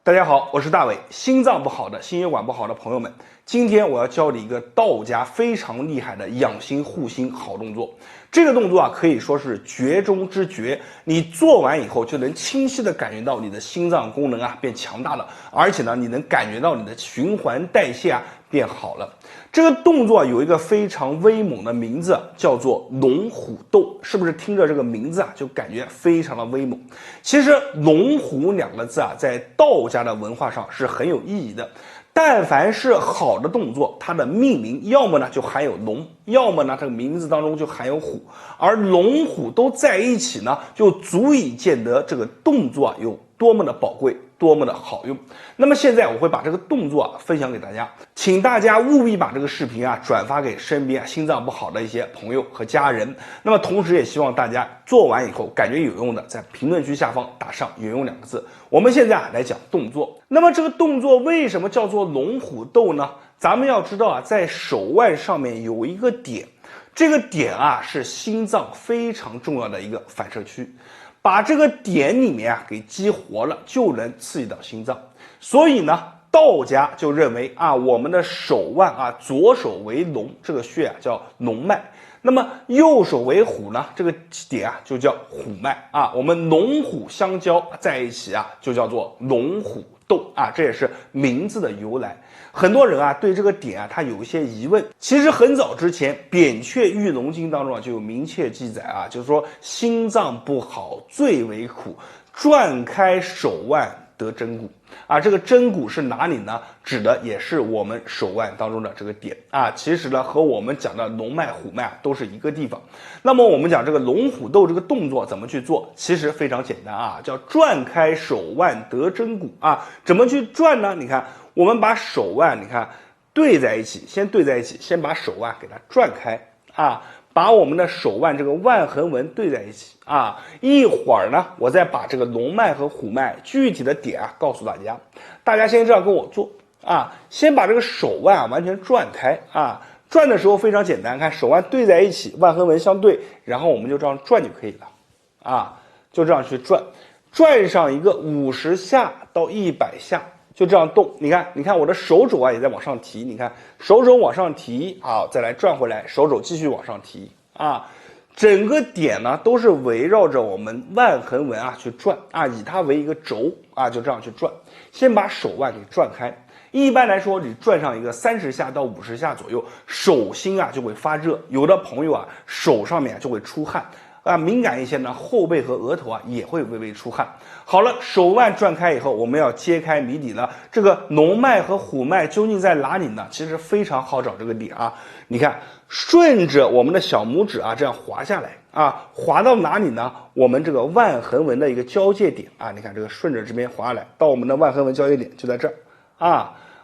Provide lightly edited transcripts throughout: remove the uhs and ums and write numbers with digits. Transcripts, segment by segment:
大家好，我是大伟。心脏不好的、心血管不好的朋友们，今天我要教你一个道家非常厉害的养心护心好动作。这个动作啊，可以说是绝中之绝。你做完以后，就能清晰的感觉到你的心脏功能啊变强大了，而且呢，你能感觉到你的循环代谢啊变好了。这个动作有一个非常威猛的名字，叫做龙虎斗，是不是听着这个名字啊就感觉非常的威猛？其实龙虎两个字啊，在道家的文化上是很有意义的。但凡是好的动作，它的命名要么呢就含有龙，要么呢这个名字当中就含有虎，而龙虎都在一起呢，就足以见得这个动作啊有多么的宝贵，多么的好用。那么现在我会把这个动作啊分享给大家，请大家务必把这个视频啊转发给身边心脏不好的一些朋友和家人。那么同时也希望大家做完以后感觉有用的，在评论区下方打上有用2个字。我们现在来讲动作。那么这个动作为什么叫做龙虎斗呢？咱们要知道啊，在手腕上面有一个点，这个点啊是心脏非常重要的一个反射区。把这个点里面啊给激活了，就能刺激到心脏。所以呢，道家就认为啊，我们的手腕啊，左手为龙，这个穴啊叫龙脉。那么右手为虎呢，这个点啊就叫虎脉啊。我们龙虎相交在一起啊，就叫做龙虎斗啊，这也是名字的由来。很多人啊对这个点啊他有一些疑问。其实很早之前，《扁鹊玉龙经》当中啊就有明确记载啊，就是说心脏不好最为苦，转开手腕得真骨啊。这个真骨是哪里呢？指的也是我们手腕当中的这个点啊。其实呢，和我们讲的龙脉、虎脉都是一个地方。那么我们讲这个龙虎斗这个动作怎么去做？其实非常简单啊，叫转开手腕得真骨啊。怎么去转呢？你看，我们把手腕，你看对在一起，先对在一起，先把手腕给它转开啊。把我们的手腕这个腕横纹对在一起啊，一会儿呢，我再把这个龙脉和虎脉具体的点啊告诉大家。大家先这样跟我做啊，先把这个手腕啊完全转开啊，转的时候非常简单，看手腕对在一起，腕横纹相对，然后我们就这样转就可以了啊，就这样去转，转上一个50下到100下。就这样动，你看我的手肘啊也在往上提，你看手肘往上提，好，再来转回来，手肘继续往上提啊，整个点呢都是围绕着我们腕横纹啊去转啊，以它为一个轴啊，就这样去转。先把手腕给转开，一般来说你转上一个30下到50下左右，手心啊就会发热，有的朋友啊手上面就会出汗。啊，敏感一些呢，后背和额头啊也会微微出汗。好了，手腕转开以后，我们要揭开谜底了。这个龙脉和虎脉究竟在哪里呢？其实非常好找这个点啊。你看，顺着我们的小拇指啊，这样滑下来啊，滑到哪里呢？我们这个腕横纹的一个交界点啊。你看这个顺着这边滑下来，到我们的腕横纹交界点就在这儿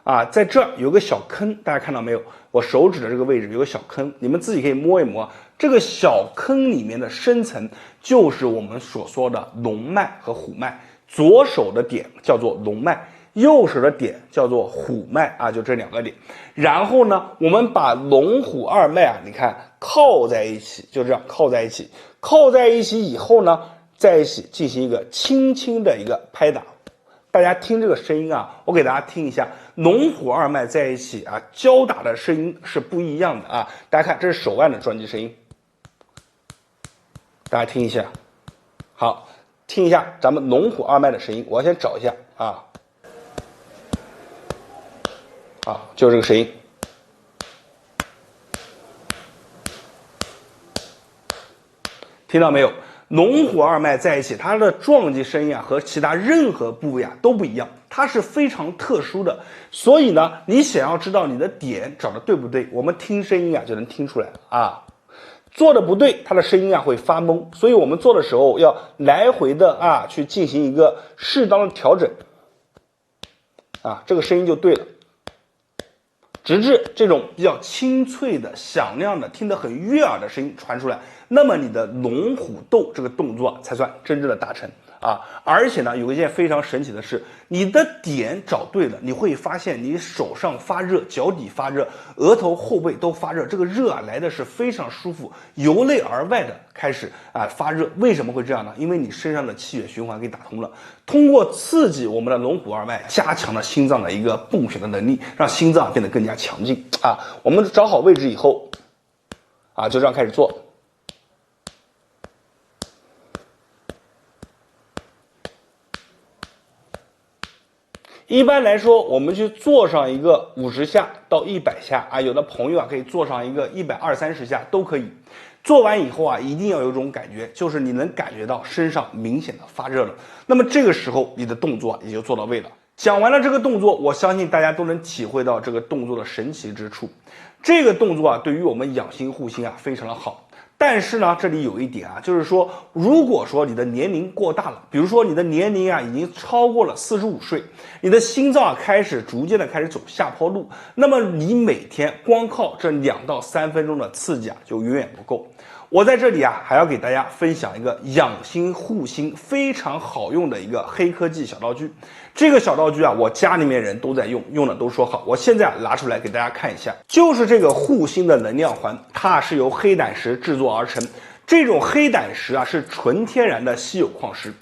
啊，在这儿有个小坑，大家看到没有？我手指的这个位置有个小坑，你们自己可以摸一摸。这个小坑里面的深层就是我们所说的龙脉和虎脉。左手的点叫做龙脉，右手的点叫做虎脉啊，就这2个点。然后呢，我们把龙虎2脉啊，你看靠在一起，就这样靠在一起。靠在一起以后呢，在一起进行一个轻轻的一个拍打。大家听这个声音啊，我给大家听一下，龙虎2脉在一起啊，交打的声音是不一样的啊。大家看，这是手腕的撞击声音，大家听一下。好，听一下咱们龙虎2脉的声音，我先找一下啊，就是这个声音。听到没有？龙虎2脉在一起，它的撞击声音啊和其他任何部位啊都不一样，它是非常特殊的。所以呢，你想要知道你的点找的对不对，我们听声音啊就能听出来啊。做的不对，它的声音啊会发懵，所以我们做的时候要来回的啊去进行一个适当的调整啊，这个声音就对了。直至这种比较清脆的、响亮的、听得很悦耳的声音传出来，那么你的龙虎斗这个动作才算真正的达成啊。而且呢，有一件非常神奇的事，你的点找对了，你会发现你手上发热，脚底发热，额头后背都发热，这个热啊来的是非常舒服，由内而外的开始发热。为什么会这样呢？因为你身上的气血循环给打通了，通过刺激我们的龙虎二脉，加强了心脏的一个泵血的能力，让心脏变得更加强劲啊。我们找好位置以后就这样开始做。一般来说，我们去做上一个50下到100下有的朋友可以做上一个120-130下都可以。做完以后一定要有一种感觉，就是你能感觉到身上明显的发热了。那么这个时候你的动作也就做到位了。讲完了这个动作，我相信大家都能体会到这个动作的神奇之处。这个动作对于我们养心护心非常的好。但是呢，这里有一点就是说，如果说你的年龄过大了，比如说你的年龄已经超过了45岁，你的心脏开始逐渐的开始走下坡路，那么你每天光靠这2到3分钟的刺激就远远不够。我在这里还要给大家分享一个养心护心非常好用的一个黑科技小道具。这个小道具我家里面人都在用，用的都说好。我现在拿出来给大家看一下，就是这个护心的能量环，它是由黑胆石制作而成。这种黑胆石是纯天然的稀有矿石，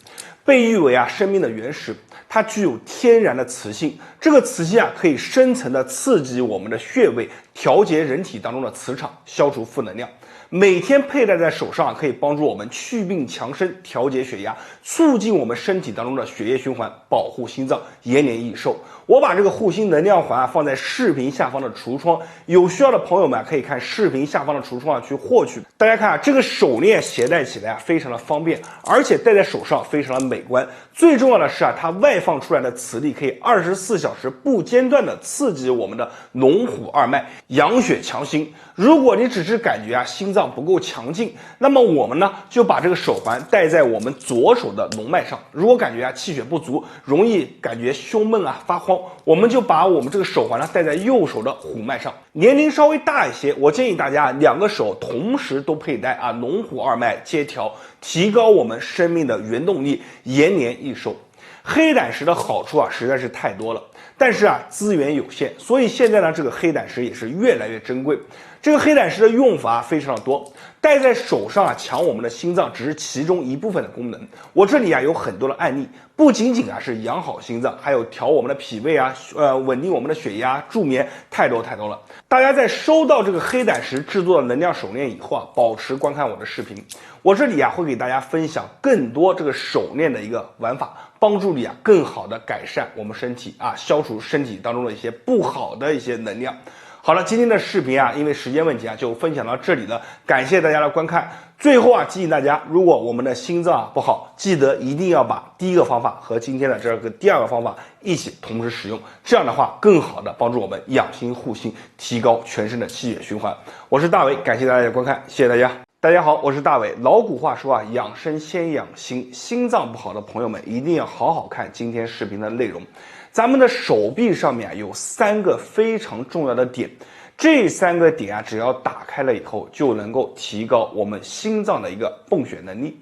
被誉为生命的原石。它具有天然的磁性，这个磁性可以深层的刺激我们的穴位，调节人体当中的磁场，消除负能量。每天佩戴在手上可以帮助我们祛病强身，调节血压，促进我们身体当中的血液循环，保护心脏延年益寿。我把这个护心能量环放在视频下方的橱窗，有需要的朋友们可以看视频下方的橱窗去获取。大家看这个手链携带起来非常的方便，而且戴在手上非常的美观。最重要的是它外放出来的磁力可以24小时不间断的刺激我们的龙虎二脉，养血强心。如果你只是感觉心脏不够强劲，那么我们呢就把这个手环戴在我们左手的龙脉上。如果感觉气血不足，容易感觉胸闷发慌，我们就把我们这个手环戴在右手的虎脉上。年龄稍微大一些，我建议大家2个手同时都佩戴龙虎二脉接调，提高我们生命的原动力，延年益寿。黑胆石的好处实在是太多了，但是资源有限，所以现在呢这个黑胆石也是越来越珍贵。这个黑胆石的用法非常的多，戴在手上强我们的心脏只是其中一部分的功能。我这里有很多的案例，不仅仅是养好心脏，还有调我们的脾胃稳定我们的血压，助眠，太多了。大家在收到这个黑胆石制作的能量手链以后保持观看我的视频。我这里会给大家分享更多这个手链的一个玩法，帮助你更好的改善我们身体消除身体当中的一些不好的一些能量。好了，今天的视频因为时间问题就分享到这里了，感谢大家的观看。最后提醒大家，如果我们的心脏不好，记得一定要把第一个方法和今天的这个第2个方法一起同时使用，这样的话更好的帮助我们养心护心，提高全身的气血循环。我是大伟，感谢大家的观看，谢谢大家。大家好，我是大伟。老古话说养生先养心，心脏不好的朋友们一定要好好看今天视频的内容。咱们的手臂上面有3个非常重要的点，这3个点只要打开了以后，就能够提高我们心脏的一个泵血能力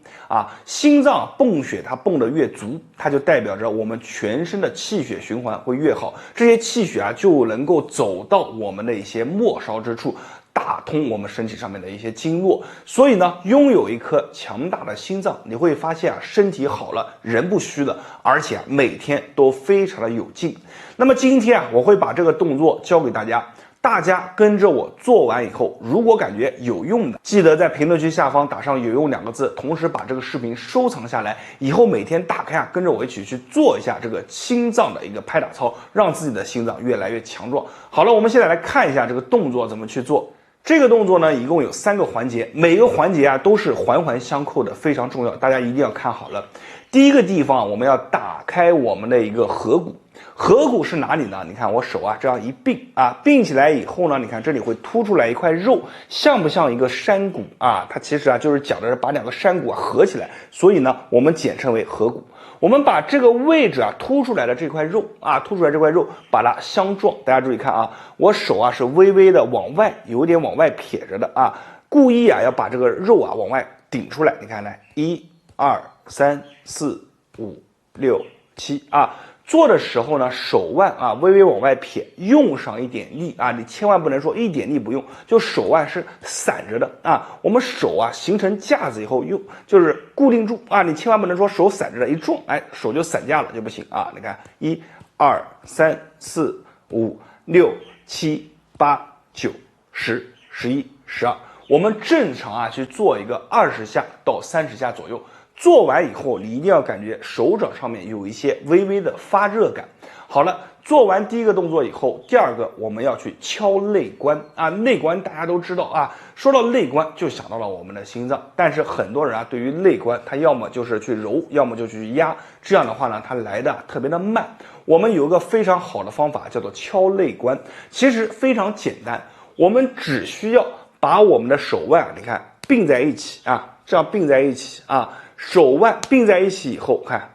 心脏泵血它泵得越足，它就代表着我们全身的气血循环会越好，这些气血就能够走到我们的一些末梢之处，打通我们身体上面的一些经络。所以呢，拥有一颗强大的心脏，你会发现身体好了，人不虚了，而且每天都非常的有劲。那么今天我会把这个动作教给大家，大家跟着我做完以后，如果感觉有用的，记得在评论区下方打上有用2个字，同时把这个视频收藏下来，以后每天打开跟着我一起去做一下这个心脏的一个拍打操，让自己的心脏越来越强壮。好了，我们现在来看一下这个动作怎么去做。这个动作呢一共有3个环节，每个环节都是环环相扣的，非常重要，大家一定要看好了。第一个地方我们要打开我们的一个合谷。合谷是哪里呢？你看我手这样一并并起来以后呢，你看这里会凸出来一块肉，像不像一个山谷它其实就是讲的是把2个山谷合起来，所以呢我们简称为合谷。我们把这个位置凸出来的这块肉凸出来这块肉把它相撞。大家注意看我手是微微的往外，有点往外撇着的故意要把这个肉往外顶出来。你看来1、2、3、4、5、6、7啊。做的时候呢，手腕啊微微往外撇，用上一点力啊，你千万不能说一点力不用，就手腕是散着的啊。我们手啊形成架子以后就是固定住啊，你千万不能说手散着的，一撞，哎，手就散架了就不行啊。你看1、2、3、4、5、6、7、8、9、10、11、12，我们正常啊去做一个20下到30下左右。做完以后，你一定要感觉手掌上面有一些微微的发热感。好了，做完第一个动作以后，第二个我们要去敲内关啊。内关大家都知道啊，说到内关就想到了我们的心脏，但是很多人啊对于内关，他要么就是去揉，要么就去压，这样的话呢，它来的特别的慢。我们有一个非常好的方法叫做敲内关，其实非常简单，我们只需要把我们的手腕你看并在一起啊，这样并在一起啊。手腕并在一起以后，看，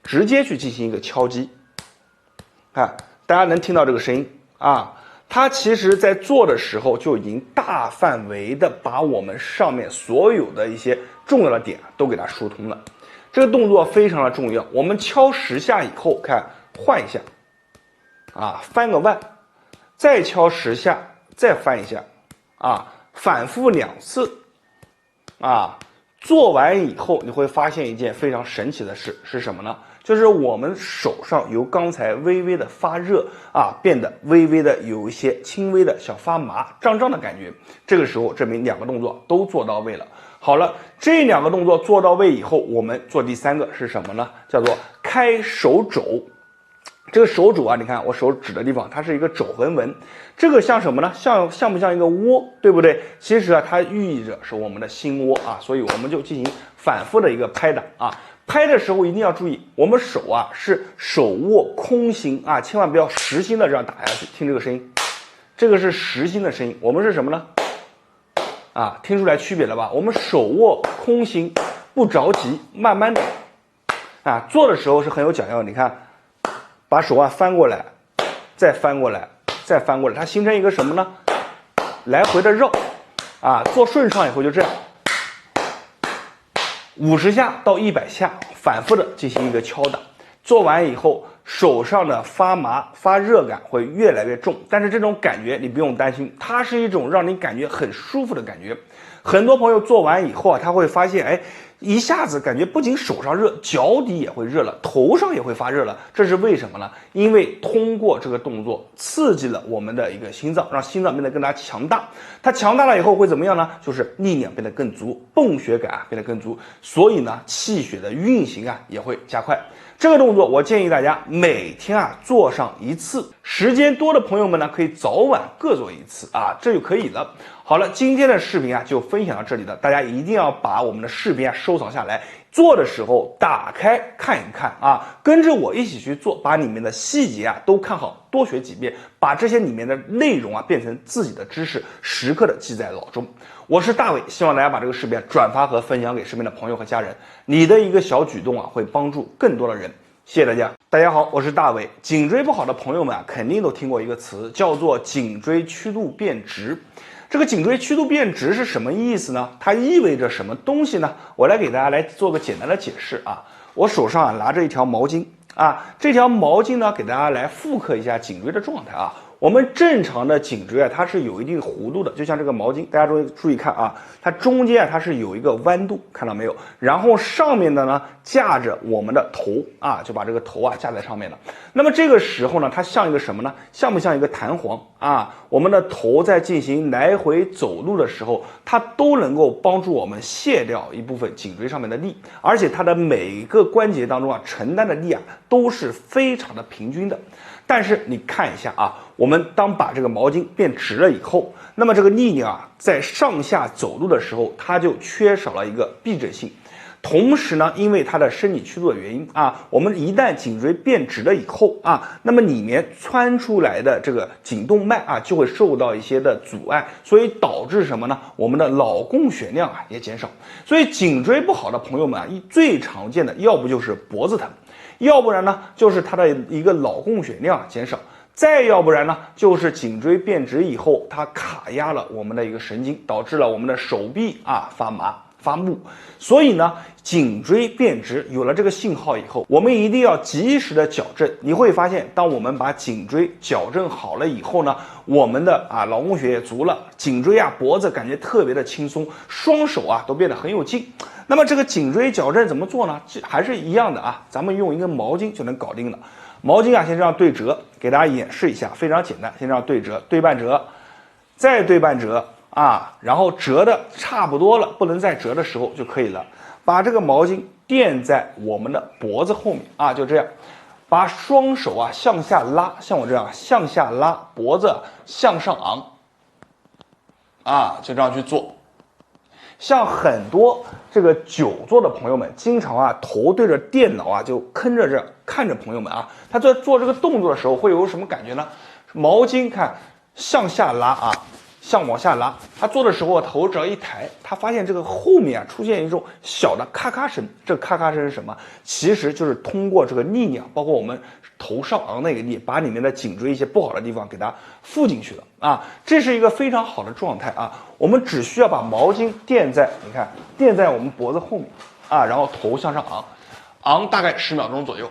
直接去进行一个敲击，看，大家能听到这个声音啊？它其实在做的时候就已经大范围的把我们上面所有的一些重要的点都给它疏通了。这个动作非常的重要，我们敲10下以后，看，换一下，啊，翻个腕，再敲10下，再翻一下，啊，反复2次，啊。做完以后，你会发现一件非常神奇的事是什么呢？就是我们手上由刚才微微的发热啊，变得微微的有一些轻微的小发麻、胀胀的感觉。这个时候证明2个动作都做到位了。好了，这2个动作做到位以后，我们做第3个是什么呢？叫做开手肘。这个手肘啊，你看我手指的地方，它是一个肘横纹，这个像什么呢？像不像一个窝，对不对？其实啊，它寓意着是我们的心窝啊，所以我们就进行反复的一个拍打啊。拍的时候一定要注意，我们手啊是手握空心啊，千万不要实心的这样打下去。听这个声音，这个是实心的声音，我们是什么呢？啊，听出来区别了吧？我们手握空心，不着急，慢慢的啊，做的时候是很有讲究。你看。把手腕翻过来，再翻过来，再翻过来，它形成一个什么呢？来回的绕，啊，做顺畅以后就这样，50下到100下，反复的进行一个敲打。做完以后，手上的发麻、发热感会越来越重，但是这种感觉你不用担心，它是一种让你感觉很舒服的感觉。很多朋友做完以后啊，他会发现，哎，一下子感觉不仅手上热，脚底也会热了，头上也会发热了。这是为什么呢？因为通过这个动作刺激了我们的一个心脏，让心脏变得更加强大。它强大了以后会怎么样呢？就是力量变得更足，泵血感变得更足，所以呢，气血的运行啊也会加快。这个动作我建议大家每天啊做上1次，时间多的朋友们呢可以早晚各做1次啊，这就可以了。好了，今天的视频啊就分享到这里了，大家一定要把我们的视频啊收藏下来，做的时候打开看一看啊，跟着我一起去做，把里面的细节啊都看好，多学几遍，把这些里面的内容啊变成自己的知识，时刻的记在脑中。我是大伟，希望大家把这个视频转发和分享给身边的朋友和家人，你的一个小举动啊会帮助更多的人。谢谢大家。大家好，我是大伟。颈椎不好的朋友们啊，肯定都听过一个词，叫做颈椎曲度变直。这个颈椎曲度变直是什么意思呢？它意味着什么东西呢？我来给大家来做个简单的解释啊。我手上啊拿着一条毛巾啊，这条毛巾呢给大家来复刻一下颈椎的状态啊。我们正常的颈椎啊，它是有一定弧度的，就像这个毛巾，大家注意看啊，它中间啊它是有一个弯度，看到没有？然后上面的呢架着我们的头啊，就把这个头啊架在上面了。那么这个时候呢，它像一个什么呢？像不像一个弹簧啊？我们的头在进行来回走路的时候，它都能够帮助我们卸掉一部分颈椎上面的力，而且它的每一个关节当中啊承担的力啊都是非常的平均的。但是你看一下啊，我们当把这个毛巾变直了以后，那么这个力量啊，在上下走路的时候，它就缺少了一个避震性。同时呢，因为它的生理曲度的原因啊，我们一旦颈椎变直了以后啊，那么里面穿出来的这个颈动脉啊，就会受到一些的阻碍，所以导致什么呢？我们的脑供血量啊也减少。所以颈椎不好的朋友们啊，最常见的要不就是脖子疼，要不然呢就是它的一个脑供血量减少，再要不然呢就是颈椎变直以后，它卡压了我们的一个神经，导致了我们的手臂啊发麻。发木。所以呢，颈椎变直有了这个信号以后，我们一定要及时的矫正。你会发现，当我们把颈椎矫正好了以后呢，我们的劳宫血也足了，颈椎脖子感觉特别的轻松，双手都变得很有劲。那么这个颈椎矫正怎么做呢？还是一样的咱们用一根毛巾就能搞定了。毛巾先这样对折，给大家演示一下，非常简单。先这样对折，对半折，再对半折然后折的差不多了，不能再折的时候就可以了。把这个毛巾垫在我们的脖子后面就这样，把双手向下拉，像我这样向下拉，脖子向上昂就这样去做。像很多这个久坐的朋友们，经常头对着电脑就坑着这看着朋友们他在做这个动作的时候会有什么感觉呢？毛巾看向下拉往下拉，他做的时候头只要一抬，他发现这个后面出现一种小的咔咔声。这个咔咔声是什么？其实就是通过这个力量，包括我们头上昂那个力，把里面的颈椎一些不好的地方给它附进去了这是一个非常好的状态我们只需要把毛巾垫在，你看垫在我们脖子后面然后头向上昂大概10秒钟左右。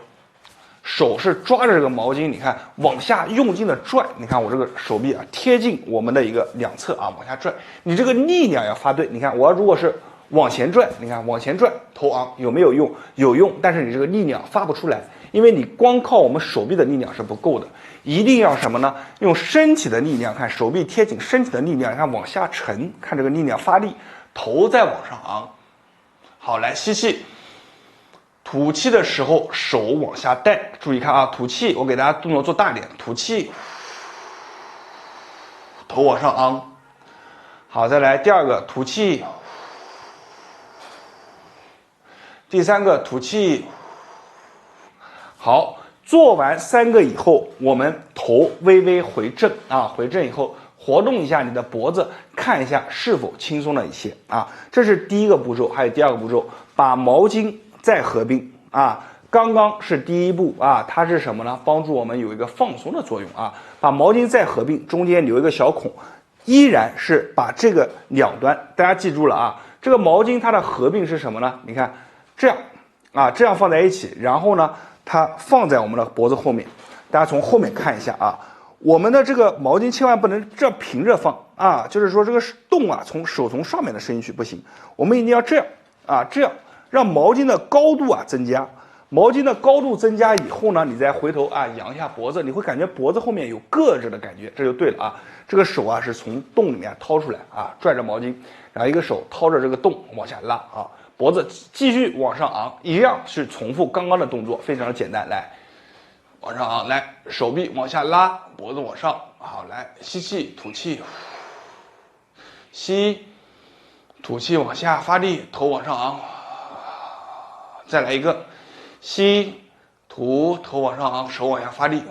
手是抓着这个毛巾，你看往下用劲的拽，你看我这个手臂贴近我们的一个两侧往下拽，你这个力量要发对。你看我如果是往前拽，你看往前拽，头昂有没有用？有用，但是你这个力量发不出来，因为你光靠我们手臂的力量是不够的，一定要什么呢？用身体的力量，看手臂贴紧身体的力量，看往下沉，看这个力量发力，头再往上昂。好，来吸气。吐气的时候手往下带，注意看吐气，我给大家动作做大点，吐气，头往上昂。好，再来第二个，吐气，第三个吐气。好，做完3个以后，我们头微微回正回正以后活动一下你的脖子，看一下是否轻松了一些这是第一个步骤。还有第二个步骤，把毛巾再合并刚刚是第一步它是什么呢？帮助我们有一个放松的作用把毛巾再合并，中间留一个小孔，依然是把这个两端，大家记住了这个毛巾它的合并是什么呢？你看这样这样放在一起，然后呢它放在我们的脖子后面，大家从后面看一下我们的这个毛巾千万不能这平着放就是说这个洞从上面的伸进去不行，我们一定要这样这样让毛巾的高度增加。毛巾的高度增加以后呢，你再回头扬一下脖子，你会感觉脖子后面有硌着的感觉，这就对了这个手是从洞里面掏出来拽着毛巾，然后一个手掏着这个洞往下拉脖子继续往上昂，一样是重复刚刚的动作，非常的简单。来，往上昂，来手臂往下拉，脖子往上。好，来吸气，吐气，吸，吐气往下发力，头往上昂。再来一个，吸，吐，头往上昂，手往下发力。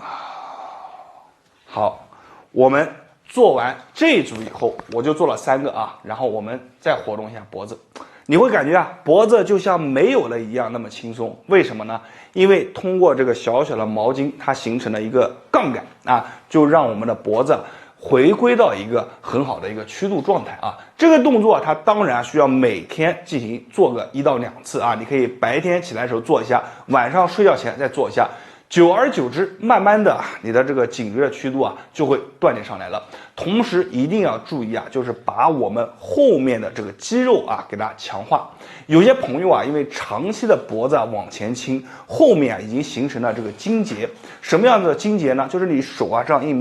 好，我们做完这一组以后，我就做了3个然后我们再活动一下脖子，你会感觉脖子就像没有了一样那么轻松。为什么呢？因为通过这个小小的毛巾，它形成了一个杠杆就让我们的脖子回归到一个很好的一个曲度状态这个动作它当然需要每天进行做个1到2次你可以白天起来的时候做一下，晚上睡觉前再做一下。久而久之，慢慢的你的这个颈椎的曲度就会锻炼上来了。同时一定要注意就是把我们后面的这个肌肉给它强化。有些朋友因为长期的脖子往前倾，后面已经形成了这个筋结。什么样的筋结呢？就是你手这样一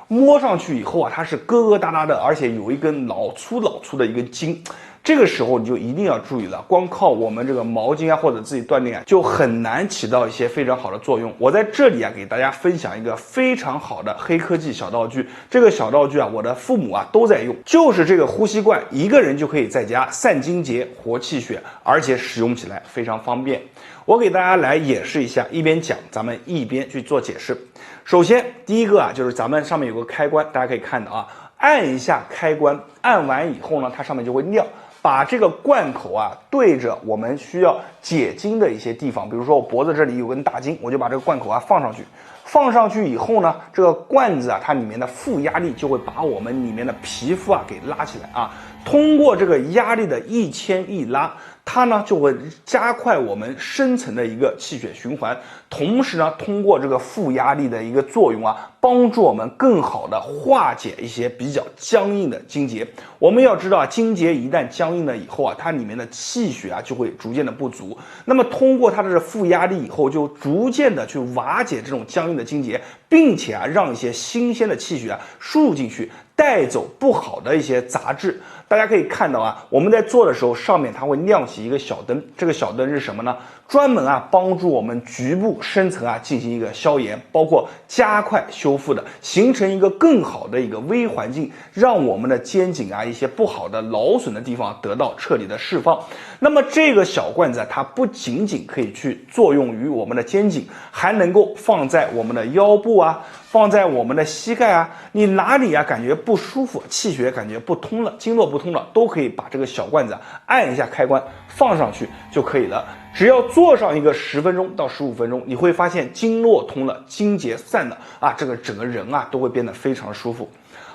摸上去以后它是疙疙瘩瘩的，而且有一根老粗的一根筋。这个时候你就一定要注意了，光靠我们这个毛巾或者自己锻炼就很难起到一些非常好的作用。我在这里给大家分享一个非常好的黑科技小道具，这个小道具我的父母都在用，就是这个呼吸罐，一个人就可以在家散筋结、活气血，而且使用起来非常方便。我给大家来演示一下，一边讲咱们一边去做解释。首先第一个就是咱们上面有个开关，大家可以看到按一下开关，按完以后呢，它上面就会亮。把这个罐口对着我们需要解筋的一些地方，比如说我脖子这里有根大筋，我就把这个罐口放上去，放上去以后呢，这个罐子啊，它里面的负压力就会把我们里面的皮肤啊给拉起来啊。通过这个压力的一牵一拉，它呢就会加快我们深层的一个气血循环，同时呢，通过这个负压力的一个作用啊，帮助我们更好的化解一些比较僵硬的经节。我们要知道啊，经节一旦僵硬了以后啊，它里面的气血啊就会逐渐的不足。那么通过它的负压力以后，就逐渐的去瓦解这种僵硬的经节，并且啊，让一些新鲜的气血啊输入进去，带走不好的一些杂质。大家可以看到啊，我们在做的时候，上面它会亮起一个小灯，这个小灯是什么呢？专门啊帮助我们局部深层啊进行一个消炎，包括加快修复的，形成一个更好的一个微环境，让我们的肩颈啊一些不好的劳损的地方得到彻底的释放。那么这个小罐子它不仅仅可以去作用于我们的肩颈，还能够放在我们的腰部啊，放在我们的膝盖啊，你哪里啊感觉不舒服，气血感觉不通了，经络不通了，都可以把这个小罐子按一下开关放上去就可以了。只要做上一个10分钟到15分钟，你会发现经络通了，经节散了啊，这个整个人啊都会变得非常舒服。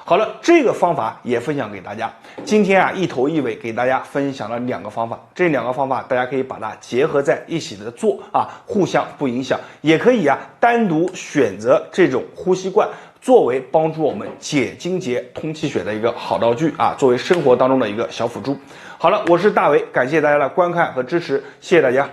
好了，这个方法也分享给大家。今天啊一头一尾给大家分享了2个方法，这2个方法大家可以把它结合在一起的做啊，互相不影响。也可以啊单独选择这种呼吸罐，作为帮助我们解经节、通气血的一个好道具啊，作为生活当中的一个小辅助。好了，我是大为，感谢大家的观看和支持，谢谢大家。